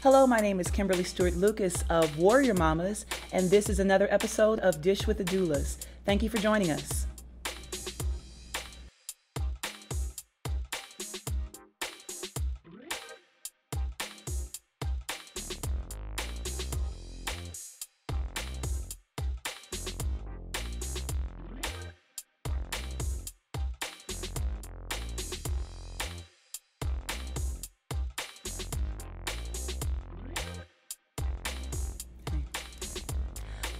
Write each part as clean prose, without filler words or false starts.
Hello, my name is Kimberly Stewart-Lucas of Warrior Mamas, and this is another episode of Dish with the Doulas. Thank you for joining us.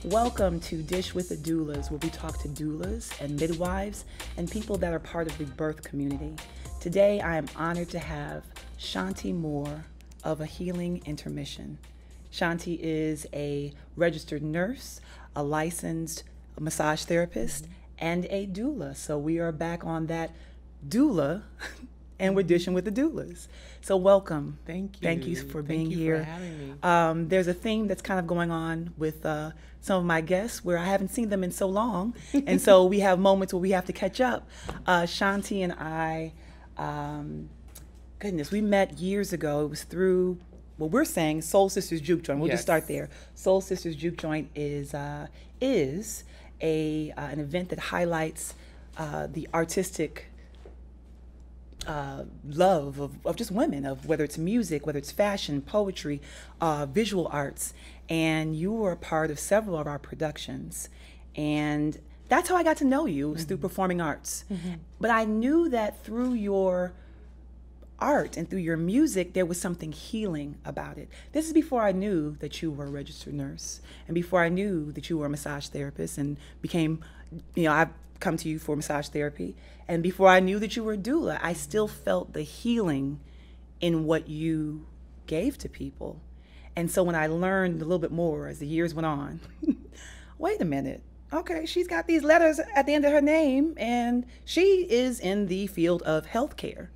Welcome to Dish with the Doulas, where we talk to doulas and midwives and people that are part of the birth community. Today, I am honored to have Shanti Moore of A Healing Intermission. Shanti is a registered nurse, a licensed massage therapist, and a doula. So we are back on that doula, and we're dishing with the doulas. So welcome. Thank you. Thank you for being here. Thank you for having me. There's a theme that's kind of going on with some of my guests where I haven't seen them in so long. And so we have moments where we have to catch up. Shanti and I, we met years ago. It was through what we're saying, Soul Sisters Juke Joint. We'll just start there. Soul Sisters Juke Joint is an event that highlights the artistic love of just women, of whether it's music, whether it's fashion, poetry, visual arts. And you were a part of several of our productions. And that's how I got to know you, was through performing arts. But I knew that through your art and through your music, there was something healing about it. This is before I knew that you were a registered nurse, and before I knew that you were a massage therapist and became, I've come to you for massage therapy. And before I knew that you were a doula, I still felt the healing in what you gave to people. And so when I learned a little bit more as the years went on, wait a minute, okay, she's got these letters at the end of her name, and she is in the field of healthcare.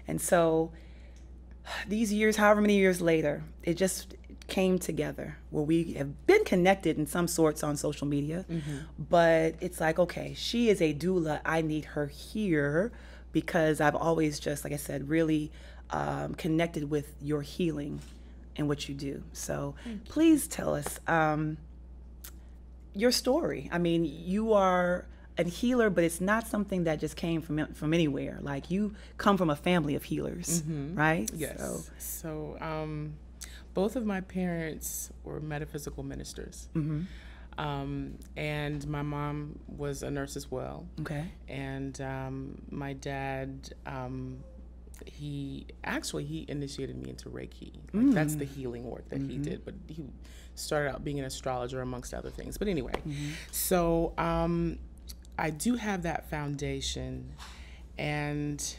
And so these years, however many years later, it just came together where we have been connected in some sorts on social media, but it's like, okay, she is a doula. I need her here because I've always just, like I said, really connected with your healing and what you do. So please tell us your story. I mean, you are a healer, but it's not something that just came from anywhere. Like, you come from a family of healers, right? Yes. So both of my parents were metaphysical ministers. And my mom was a nurse as well. Okay. And my dad, he initiated me into Reiki. Like, that's the healing work that he did, but he started out being an astrologer amongst other things. But anyway, so I do have that foundation, and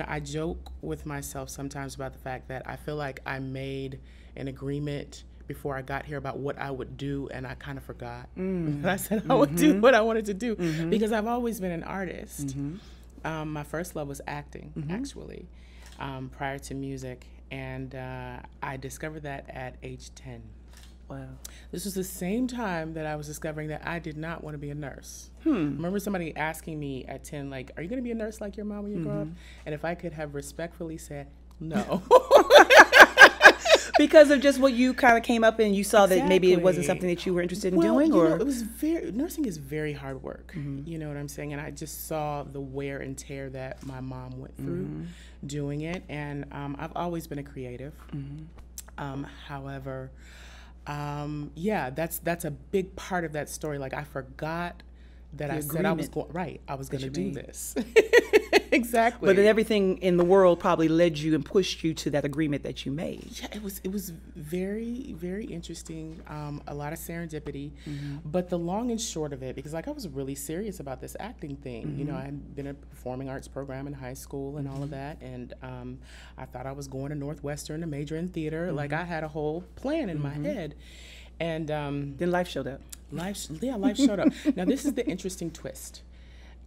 I joke with myself sometimes about the fact that I feel like I made an agreement before I got here about what I would do, and I kind of forgot. I said I would do what I wanted to do because I've always been an artist. My first love was acting, actually, prior to music, and I discovered that at age 10. Wow. This was the same time that I was discovering that I did not want to be a nurse. I remember somebody asking me at 10, like, are you going to be a nurse like your mom when you grow up? And if I could have respectfully said, no. Because of just what you kind of came up and you saw that maybe it wasn't something that you were interested in doing? Or it was nursing is very hard work. You know what I'm saying? And I just saw the wear and tear that my mom went through doing it. And I've always been a creative. However, that's a big part of that story. Like, I forgot that I said I was going to do this. Exactly. But then everything in the world probably led you and pushed you to that agreement that you made. Yeah, it was very, very interesting. A lot of serendipity. But the long and short of it, because I was really serious about this acting thing. I had been in a performing arts program in high school and all of that, and I thought I was going to Northwestern to major in theater. Like, I had a whole plan in my head. And then life showed up. Life showed up. Now, this is the interesting twist.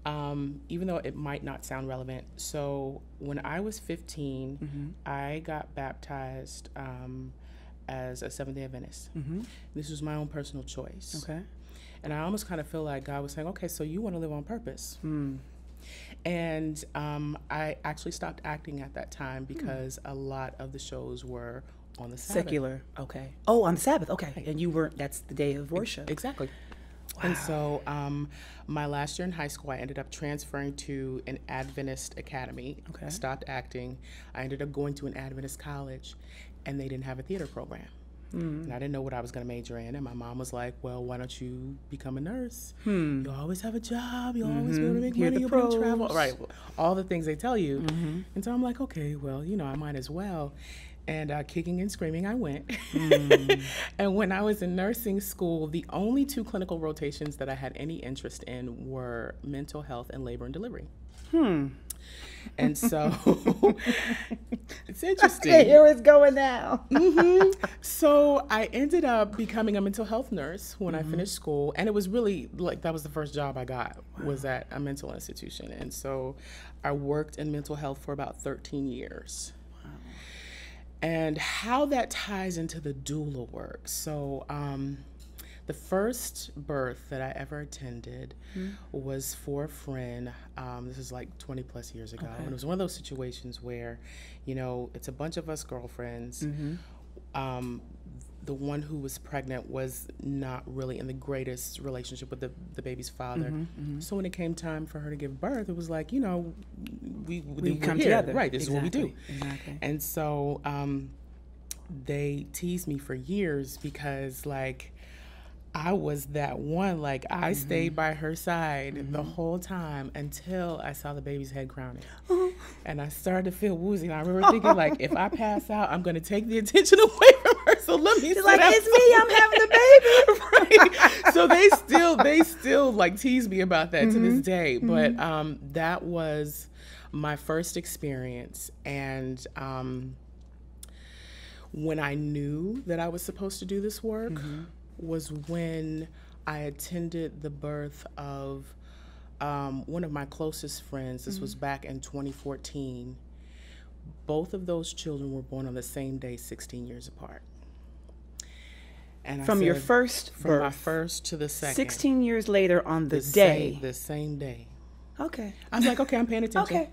Even though it might not sound relevant. So when I was 15, I got baptized as a Seventh-day Adventist. This was my own personal choice. Okay. And I almost kind of feel like God was saying, okay, so you want to live on purpose. And I actually stopped acting at that time because a lot of the shows were on the Sabbath. Secular, okay. Oh, on the Sabbath, okay. And you weren't, that's the day of worship. Exactly. Wow. And so my last year in high school, I ended up transferring to an Adventist academy. Okay. I stopped acting. I ended up going to an Adventist college, and they didn't have a theater program. And I didn't know what I was going to major in. And my mom was like, well, why don't you become a nurse? You always have a job. You always be able to make money. You'll be able to travel. Right. All the things they tell you. And so I'm like, okay, well, you know, I might as well. And kicking and screaming, I went. And when I was in nursing school, the only 2 clinical rotations that I had any interest in were mental health and labor and delivery. And so it's interesting. I hear it's going now. So I ended up becoming a mental health nurse when I finished school. And it was really like that was the first job I got was at a mental institution. And so I worked in mental health for about 13 years. And how that ties into the doula work. So the first birth that I ever attended was for a friend. This is like 20 plus years ago. And it was one of those situations where, you know, it's a bunch of us girlfriends. The one who was pregnant was not really in the greatest relationship with the baby's father. So when it came time for her to give birth, it was like, you know, we come together. Right, this is what we do. Exactly. And so they teased me for years because, like, I was that one, like, I stayed by her side the whole time until I saw the baby's head crowning. And I started to feel woozy. And I remember thinking, like, if I pass out, I'm going to take the attention away from her. So let me She's like, it's me, I'm having the baby. Right. So they still, like, tease me about that to this day. But that was my first experience. And when I knew that I was supposed to do this work, was when I attended the birth of one of my closest friends. This was back in 2014. Both of those children were born on the same day, 16 years apart. And from your first birth? From my first to the second. 16 years later on the day? The same day. Okay. I was like, okay, I'm paying attention. Okay.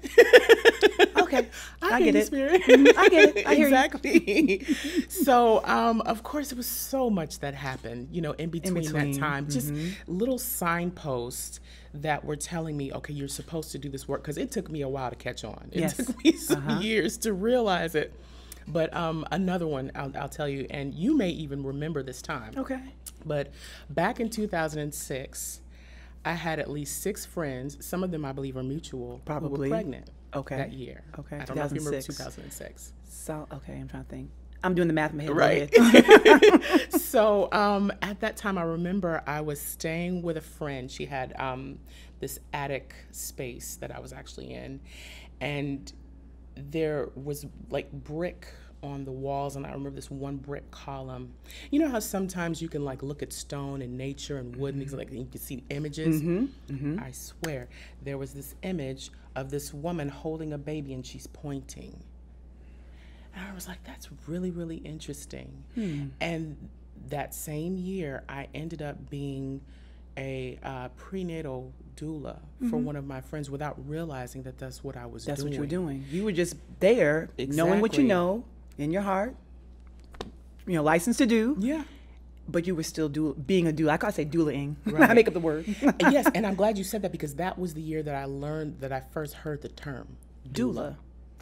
Okay. I get it. I get it. I hear exactly. So, of course, there was so much that happened, you know, in between that time. Just little signposts that were telling me, okay, you're supposed to do this work. Because it took me a while to catch on. It took me some years to realize it. But another one I'll tell you, and you may even remember this time. Okay. But back in 2006, I had at least 6 friends. Some of them, I believe, are mutual. Probably. Who were pregnant. Okay. That year. Okay. I don't know if you remember 2006. So, okay, I'm trying to think. I'm doing the math in my head. Right. So at that time, I remember I was staying with a friend. She had this attic space that I was actually in. And there was like brick on the walls, and I remember this one brick column. You know how sometimes you can like look at stone and nature and wood and things like that, and you can see images? I swear, there was this image of this woman holding a baby and she's pointing. And I was like, that's really, really interesting. And that same year, I ended up being a prenatal doula for one of my friends without realizing that that's what I was doing. That's what you were doing. You were just there, knowing what you know in your heart, you know, licensed to do. Yeah. But you were still being a doula. I can't say doula-ing. Right. I make up the word. Yes, and I'm glad you said that because that was the year that I learned that I first heard the term doula.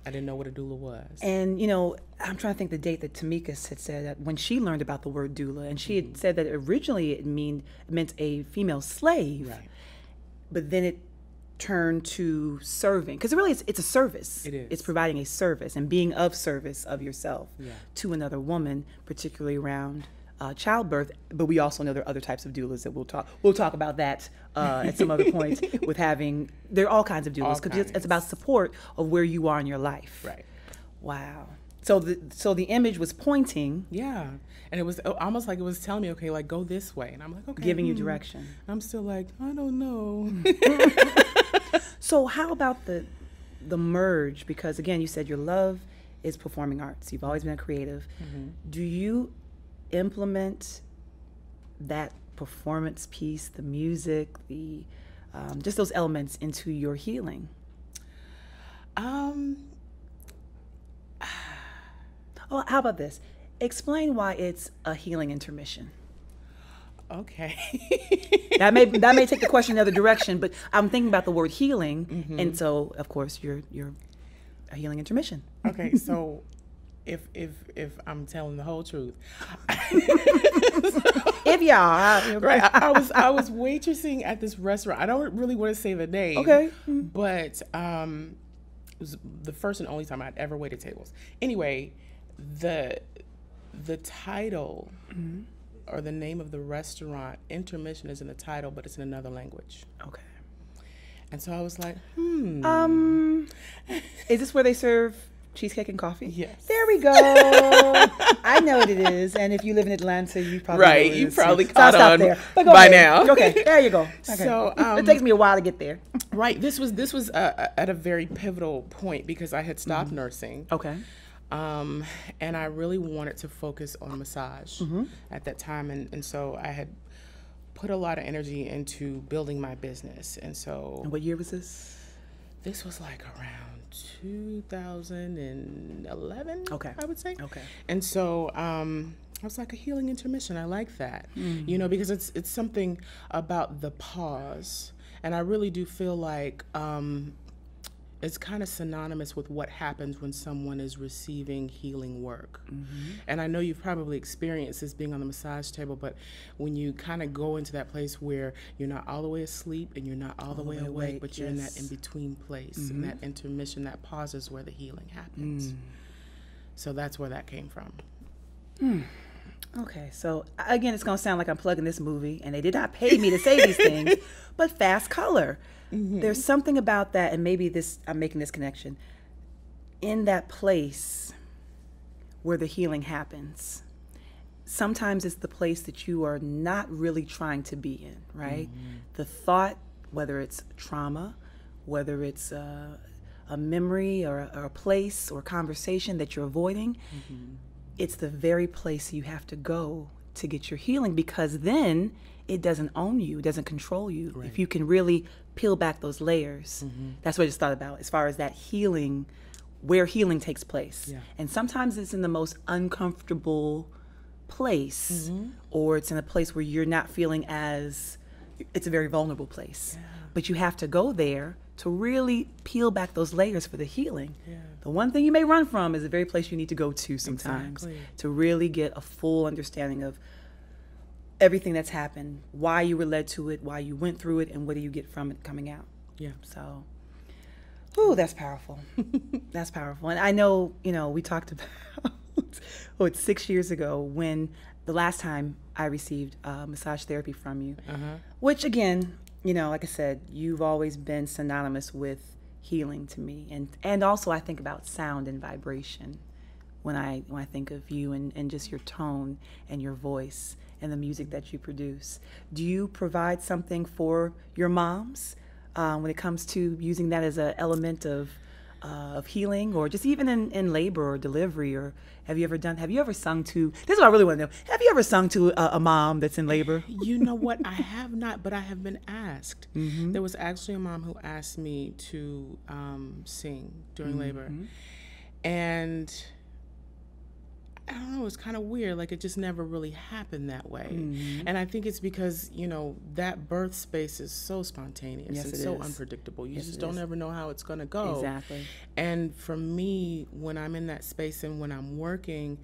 I didn't know what a doula was. And, you know, I'm trying to think the date that Tamika had said that when she learned about the word doula, and she had said that originally it meant a female slave. Right. But then it turned to serving, because really it's a service. It is. It's providing a service and being of service of yourself to another woman, particularly around childbirth. But we also know there are other types of doulas that we'll talk about that at some other point. With having, there are all kinds of doulas because it's about support of where you are in your life. Right. Wow. So the image was pointing. Yeah. And it was almost like it was telling me, okay, like go this way. And I'm like, okay. Giving you direction. I'm still like, I don't know. So how about the merge? Because again, you said your love is performing arts. You've always been a creative. Do you implement that performance piece, the music, the just those elements into your healing? Oh, how about this? Explain why it's a healing intermission. Okay. that may take the question another direction, but I'm thinking about the word healing, and so of course you're a healing intermission. Okay, so if I'm telling the whole truth, if y'all right, I was waitressing at this restaurant. I don't really want to say the name, okay, but it was the first and only time I'd ever waited tables. Anyway, the title. Or the name of the restaurant, Intermission, is in the title, but it's in another language. Okay. And so I was like, Is this where they serve cheesecake and coffee? Yes. There we go. I know what it is. And if you live in Atlanta, you probably right. know You it probably too. caught so on there. by now. Okay, there you go. Okay. So it takes me a while to get there. Right. This was at a very pivotal point because I had stopped nursing. Okay. And I really wanted to focus on massage at that time. And so I had put a lot of energy into building my business. And so... And what year was this? This was like around 2011, okay, I would say. Okay. And so I was like, a healing intermission. I like that, you know, because it's something about the pause. And I really do feel like... it's kind of synonymous with what happens when someone is receiving healing work. And I know you've probably experienced this being on the massage table, but when you kind of go into that place where you're not all the way asleep and you're not all the way awake, but you're in that in-between place, and that intermission, that pause is where the healing happens. So that's where that came from. Okay, so again, it's going to sound like I'm plugging this movie, and they did not pay me to say these things, but Fast Color. There's something about that, and maybe I'm making this connection, in that place where the healing happens. Sometimes it's the place that you are not really trying to be in, right? The thought, whether it's trauma, whether it's a memory or a place or conversation that you're avoiding, it's the very place you have to go to get your healing, because then it doesn't own you, it doesn't control you. Right. If you can really peel back those layers, that's what I just thought about as far as that healing, where healing takes place. Yeah. And sometimes it's in the most uncomfortable place, or it's in a place where you're not feeling as, it's a very vulnerable place. Yeah. But you have to go there to really peel back those layers for the healing. Yeah. The one thing you may run from is the very place you need to go to sometimes to really get a full understanding of everything that's happened, why you were led to it, why you went through it, and what do you get from it coming out. Yeah. So, ooh, that's powerful. That's powerful. And I know, we talked about, it's 6 years ago when the last time I received massage therapy from you, which again, like I said, you've always been synonymous with healing to me. And also I think about sound and vibration when I think of you and just your tone and your voice and the music that you produce. Do you provide something for your moms when it comes to using that as an element of healing, or just even in labor or delivery? Or have you ever sung to, this is what I really want to know, have you ever sung to a mom that's in labor? You know what, I have not, but I have been asked. There was actually a mom who asked me to sing during labor. And I don't know, it's kind of weird. Like, it just never really happened that way. And I think it's because, that birth space is so spontaneous and so unpredictable. You just don't ever know how it's going to go. Exactly. And for me, when I'm in that space and when I'm working,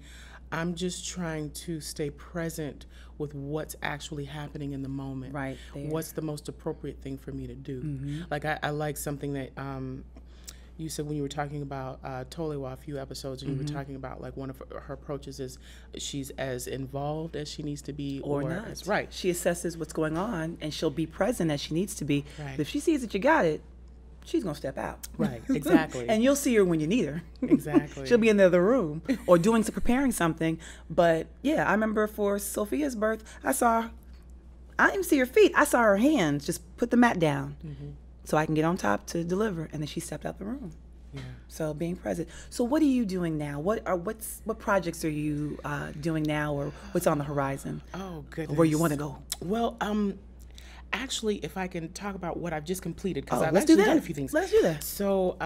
I'm just trying to stay present with what's actually happening in the moment. Right there. What's the most appropriate thing for me to do? Like, I like something that... you said when you were talking about Tolewa a few episodes, and you were talking about, like, one of her approaches is she's as involved as she needs to be, or not. Right. She assesses what's going on, and she'll be present as she needs to be. Right. But if she sees that you got it, she's going to step out. Right, exactly. And you'll see her when you need her. Exactly. She'll be in the other room or preparing something. But, yeah, I remember for Sophia's birth, I didn't even see her feet. I saw her hands just put the mat down. So I can get on top to deliver, and then she stepped out the room. Yeah. So being present. So what are you doing now? What projects are you doing now, or what's on the horizon? Oh, goodness. Or where you want to go? Well, actually, if I can talk about what I've just completed, because I've let's actually do that. done a few things. Let's do that. So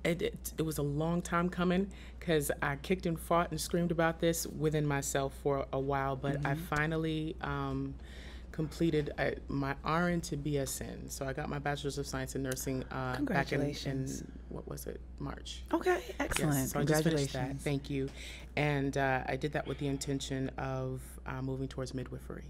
it was a long time coming, because I kicked and fought and screamed about this within myself for a while, but I finally completed my RN to BSN. So I got my Bachelor's of Science in Nursing back in what was it, March. Okay, excellent. Yes, so I just finished that. Thank you. And I did that with the intention of moving towards midwifery.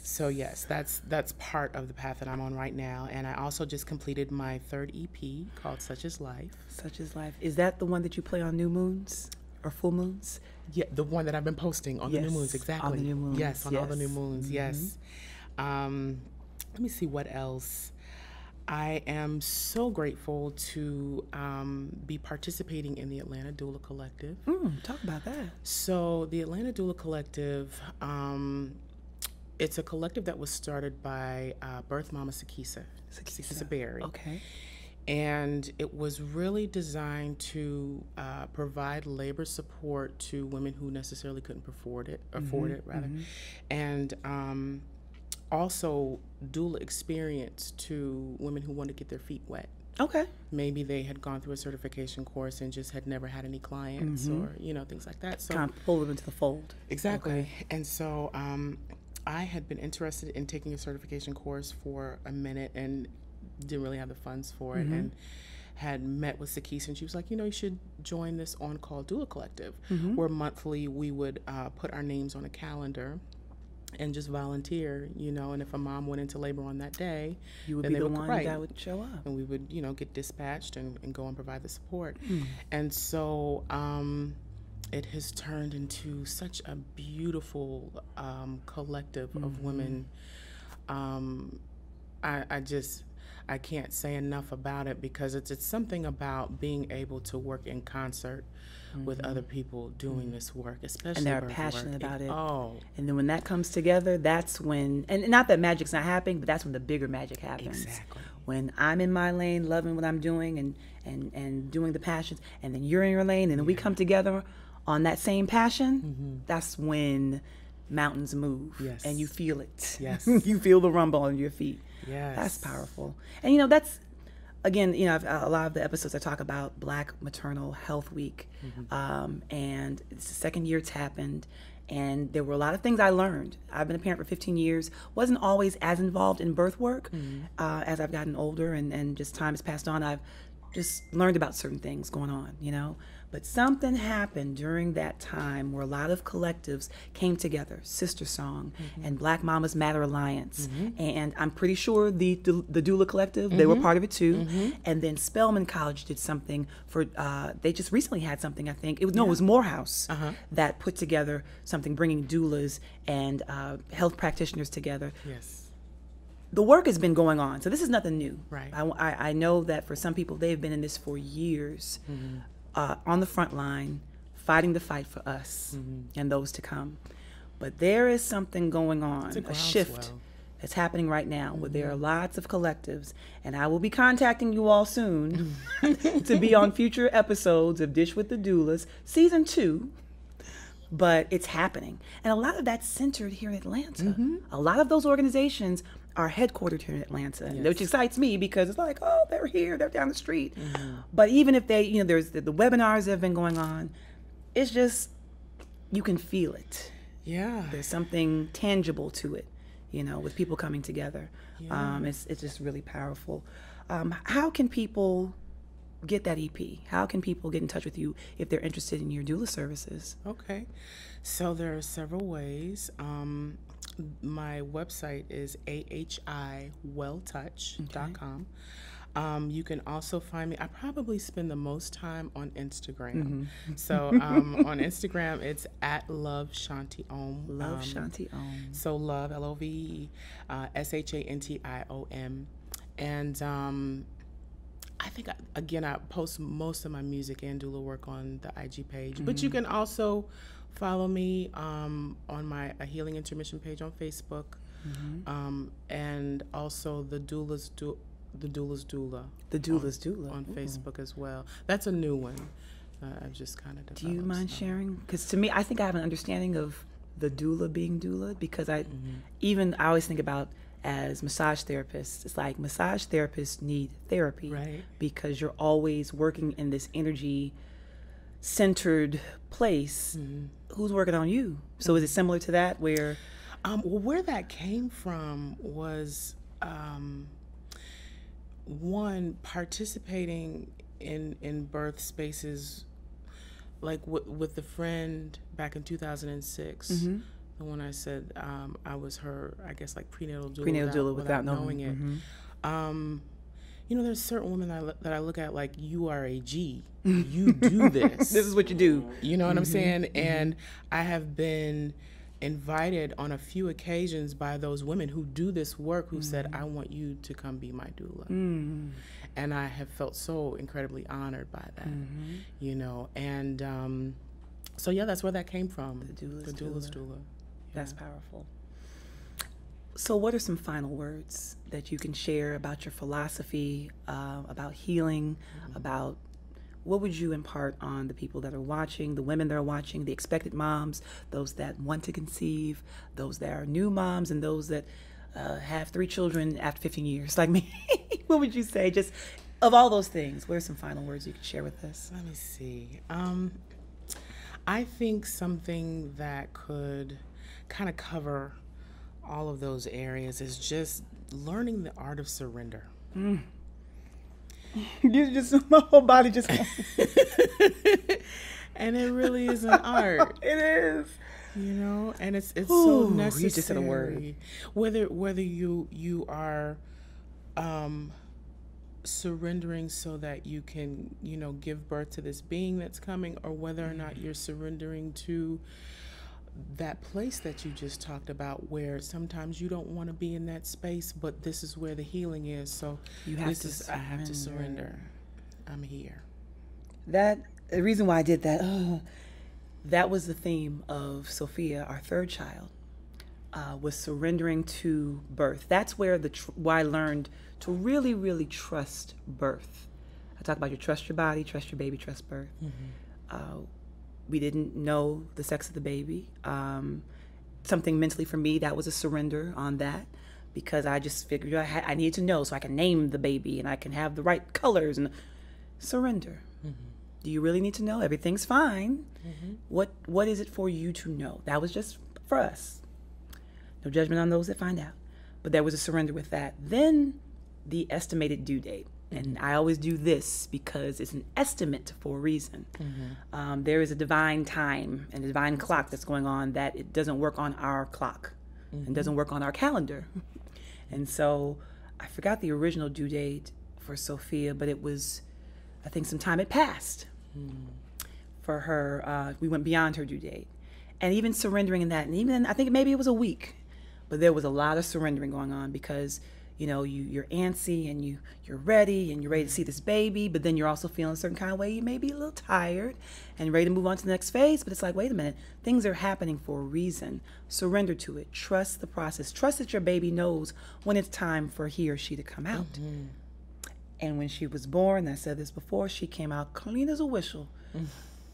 So yes, that's part of the path that I'm on right now. And I also just completed my 3rd EP called Such Is Life. Such Is Life. Is that the one that you play on new moons or full moons? Yeah, the one that I've been posting on the new moons, exactly. On the new moons. Yes, on all the new moons, yes. Let me see what else. I am so grateful to be participating in the Atlanta Doula Collective. Talk about that. So the Atlanta Doula Collective, it's a collective that was started by birth mama Sakisa Berry. Okay. And it was really designed to provide labor support to women who necessarily couldn't afford it, and also doula experience to women who want to get their feet wet. Okay. Maybe they had gone through a certification course and just had never had any clients, or things like that. So kind of pull them into the fold. Exactly. Okay. And so I had been interested in taking a certification course for a minute and didn't really have the funds for it, and had met with Sakisa, and she was like, you should join this on-call doula collective, where monthly we would put our names on a calendar and just volunteer, and if a mom went into labor on that day, you would be the one that would show up. And we would, get dispatched and go and provide the support. And so it has turned into such a beautiful collective of women. I can't say enough about it, because it's something about being able to work in concert with other people doing this work, especially and they're passionate about it. Oh, and then when that comes together, that's when, and not that magic's not happening, but that's when the bigger magic happens. Exactly. When I'm in my lane, loving what I'm doing and doing the passions, and then you're in your lane, and then we come together on that same passion, that's when mountains move. Yes. And you feel it. Yes. You feel the rumble on your feet. Yes. That's powerful. And that's, again, a lot of the episodes I talk about Black Maternal Health Week, and it's the 2nd year it's happened, and there were a lot of things I learned. I've been a parent for 15 years, wasn't always as involved in birth work. As I've gotten older and just time has passed on, I've just learned about certain things going on, But something happened during that time where a lot of collectives came together, Sister Song and Black Mamas Matter Alliance. And I'm pretty sure the Doula Collective, they were part of it too. And then Spelman College did something for, they just recently had something, I think. It was Morehouse that put together something, bringing doulas and health practitioners together. Yes. The work has been going on, so this is nothing new. Right. I know that for some people, they've been in this for years, on the front line, fighting the fight for us and those to come. But there is something going on, a shift that's happening right now, where there are lots of collectives, and I will be contacting you all soon to be on future episodes of Dish with the Doulas, Season 2. But it's happening. And a lot of that's centered here in Atlanta. A lot of those organizations are headquartered here in Atlanta, which excites me, because it's like, oh, they're here, they're down the street. But even if they, there's the webinars that have been going on, it's just, you can feel it. Yeah. There's something tangible to it, with people coming together. Yeah. It's just really powerful. How can people get that EP? How can people get in touch with you if they're interested in your doula services? Okay. So there are several ways. My website is ahiwelltouch.com. You can also find me. I probably spend the most time on Instagram. So on Instagram, it's at Love Shanti Om. Love Shanti Om. So love, Love, Shantiom. And I think, I post most of my music and doula work on the IG page. But you can also follow me on my Healing Intermission page on Facebook, and also the Doula's Doula. The Doula's Doula on Facebook as well. That's a new one. I've just kind of developed. Do you mind sharing? Because to me, I think I have an understanding of the doula being doula, because I always think about as massage therapists, it's like massage therapists need therapy, right? Because you're always working in this energy centered place. Who's working on you? So is it similar to that where well, where that came from was one, participating in birth spaces, like with the friend back in 2006, the one I said I was her, I guess, like prenatal doula, without knowing it. You know, there's certain women that I look at like, you are a G. You do this. This is what you do. You know what I'm saying? And I have been invited on a few occasions by those women who do this work, who said, I want you to come be my doula. And I have felt so incredibly honored by that, you know. And so, yeah, that's where that came from. The doula's doula. That's powerful. So what are some final words that you can share about your philosophy, about healing, about what would you impart on the people that are watching, the women that are watching, the expected moms, those that want to conceive, those that are new moms, and those that have 3 children after 15 years, like me? What would you say? Just of all those things, what are some final words you could share with us? Let me see. I think something that could kind of cover all of those areas is just learning the art of surrender. You just, my whole body just and it really is an art. It is, you know, and it's so necessary. You just said a word. Whether you are surrendering so that you can, you know, give birth to this being that's coming, or whether or not you're surrendering to that place that you just talked about, where sometimes you don't want to be in that space, but this is where the healing is. So I have to surrender. I'm here. The reason why I did that, that was the theme of Sophia, our 3rd child, was surrendering to birth. That's where where I learned to really, really trust birth. I talk about trust your body, trust your baby, trust birth. We didn't know the sex of the baby. Something mentally for me, that was a surrender on that, because I just figured I needed to know so I can name the baby and I can have the right colors and surrender. Do you really need to know? Everything's fine. What is it for you to know? That was just for us. No judgment on those that find out. But there was a surrender with that. Then the estimated due date. And I always do this because it's an estimate for a reason. There is a divine time and a divine clock that's going on that it doesn't work on our clock and doesn't work on our calendar. And so I forgot the original due date for Sophia, but it was, I think some time had passed for her. We went beyond her due date. And even surrendering in that, and even I think maybe it was a week, but there was a lot of surrendering going on because you know, you're antsy and you're ready and you're ready to see this baby, but then you're also feeling a certain kind of way. You may be a little tired and ready to move on to the next phase, but it's like, wait a minute, things are happening for a reason. Surrender to it. Trust the process. Trust that your baby knows when it's time for he or she to come out. And when she was born, I said this before, she came out clean as a whistle.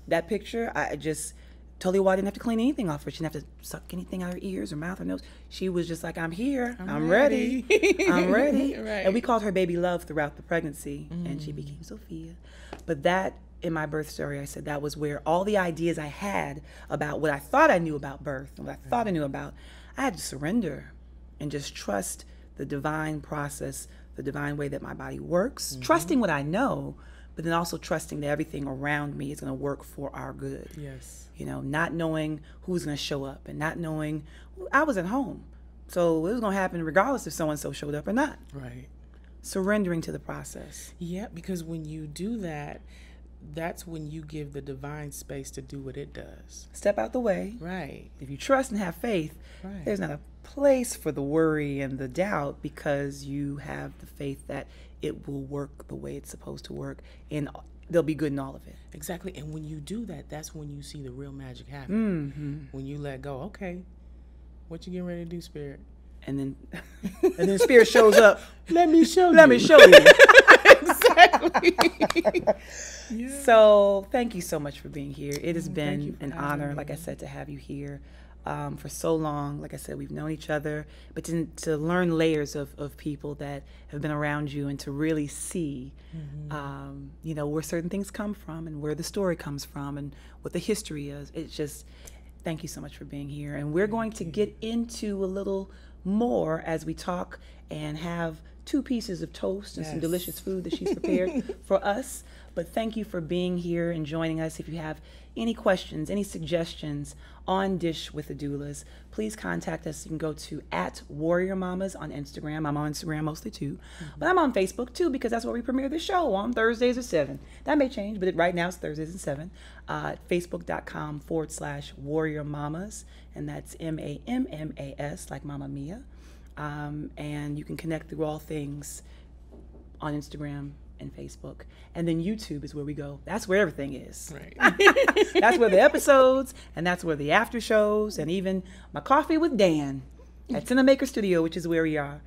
That picture, I just totally why I didn't have to clean anything off her. She didn't have to suck anything out of her ears or mouth or nose. She was just like, I'm here. I'm ready. I'm ready. Right. And we called her baby Love throughout the pregnancy, and she became Sophia. But that, in my birth story, I said that was where all the ideas I had about what I thought I knew about birth and what I thought I knew about, I had to surrender and just trust the divine process, the divine way that my body works, trusting what I know, but then also trusting that everything around me is going to work for our good. Yes. You know, not knowing who's going to show up and not knowing, I was at home. So it was going to happen regardless if so-and-so showed up or not. Right. Surrendering to the process. Yeah, because when you do that, that's when you give the divine space to do what it does. Step out the way. Right. If you trust and have faith, there's not a place for the worry and the doubt because you have the faith that it will work the way it's supposed to work and they'll be good in all of it. Exactly. And when you do that, that's when you see the real magic happen. When you let go, okay, what you getting ready to do, Spirit? And then Spirit shows up. Let me show you. Let me show you. Exactly. So thank you so much for being here. It has been an honor, like I said, to have you here. for so long. Like I said, we've known each other, but to learn layers of people that have been around you and to really see, you know, where certain things come from and where the story comes from and what the history is. It's just, thank you so much for being here. And we're going to get into a little more as we talk and have 2 pieces of toast and some delicious food that she's prepared for us. But thank you for being here and joining us. If you have any questions, any suggestions on Dish with the Doulas, please contact us. You can go to @WarriorMamas on Instagram. I'm on Instagram mostly too. But I'm on Facebook too, because that's where we premiere the show on Thursdays at 7. That may change, but right now it's Thursdays at 7. Facebook.com/WarriorMamas. And that's MAMMAS, like Mamma Mia. And you can connect through all things on Instagram and Facebook. And then YouTube is where we go. That's where everything is. Right. That's where the episodes, and that's where the after shows, and even my coffee with Dan at Cinamaker Studio, which is where we are,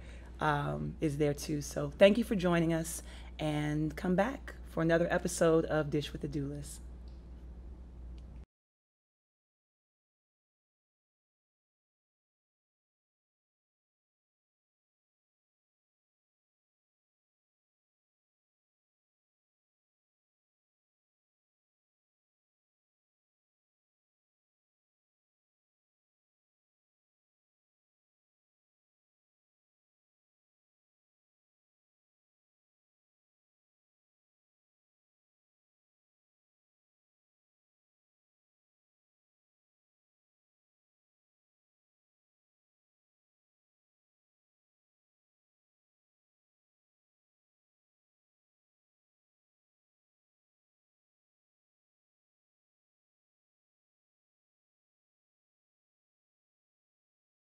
is there too. So thank you for joining us, and come back for another episode of Dish with the Doulas.